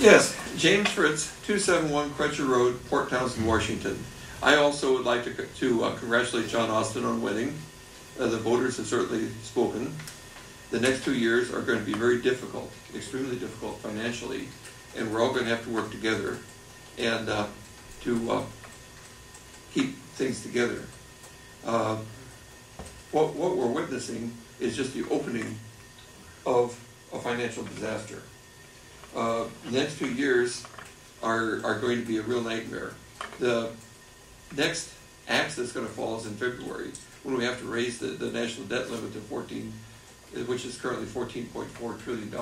Yes, James Fritz, 271 Crutcher Road, Port Townsend, Washington. I also would like to congratulate John Austin on winning. The voters have certainly spoken. The next 2 years are going to be very difficult, extremely difficult financially, and we're all going to have to work together and to keep things together. What we're witnessing is just the opening of a financial disaster. The next 2 years are going to be a real nightmare. The next axe that's going to fall is in February, when we have to raise the national debt limit to 14, which is currently $14.4 trillion.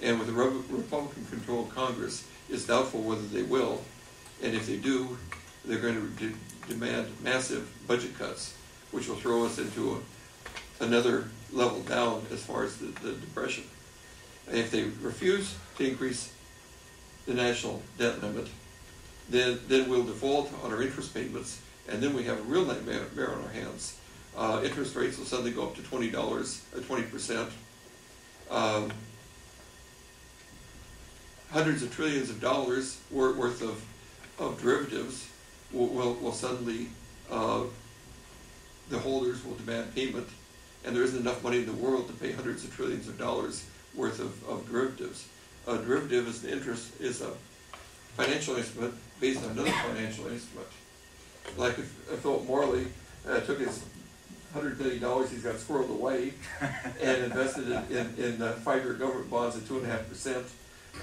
And with a Republican-controlled Congress, it's doubtful whether they will. And if they do, they're going to demand massive budget cuts, which will throw us into another level down as far as the depression. And if they refuse to increase the national debt limit, then we'll default on our interest payments, and then we have a real nightmare on our hands. Interest rates will suddenly go up to $20%. Hundreds of trillions of dollars worth of derivatives will suddenly, the holders will demand payment, and there isn't enough money in the world to pay hundreds of trillions of dollars worth of derivatives. A derivative is a financial instrument based on another financial instrument. Like if Philip Morley took his $100 billion he's got squirreled away and invested it in 5-year government bonds at 2.5%,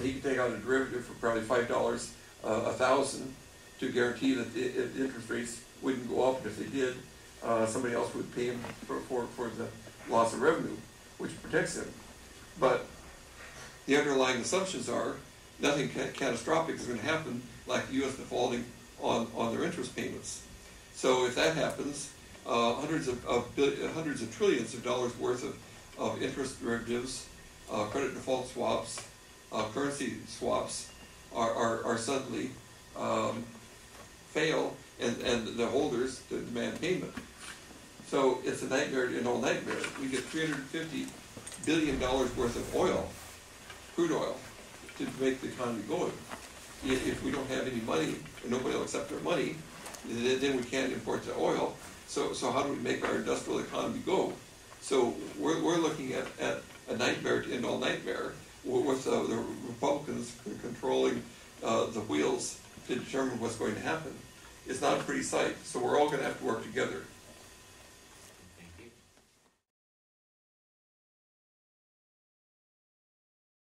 he could take out a derivative for probably $5 a thousand to guarantee that the interest rates wouldn't go up. And if they did, somebody else would pay him for the loss of revenue, which protects him. But the underlying assumptions are nothing catastrophic is going to happen, like the U.S. defaulting on their interest payments. So if that happens, hundreds of trillions of dollars worth of interest derivatives, credit default swaps, currency swaps are suddenly fail, and the holders demand payment. So it's a nightmare in all nightmares. We get $350 billion worth of oil, crude oil, to make the economy going. If we don't have any money and nobody will accept our money, then we can't import the oil. So how do we make our industrial economy go? So we're looking at a nightmare to end all nightmare, with the Republicans controlling the wheels to determine what's going to happen. It's not a pretty sight. So we're all going to have to work together.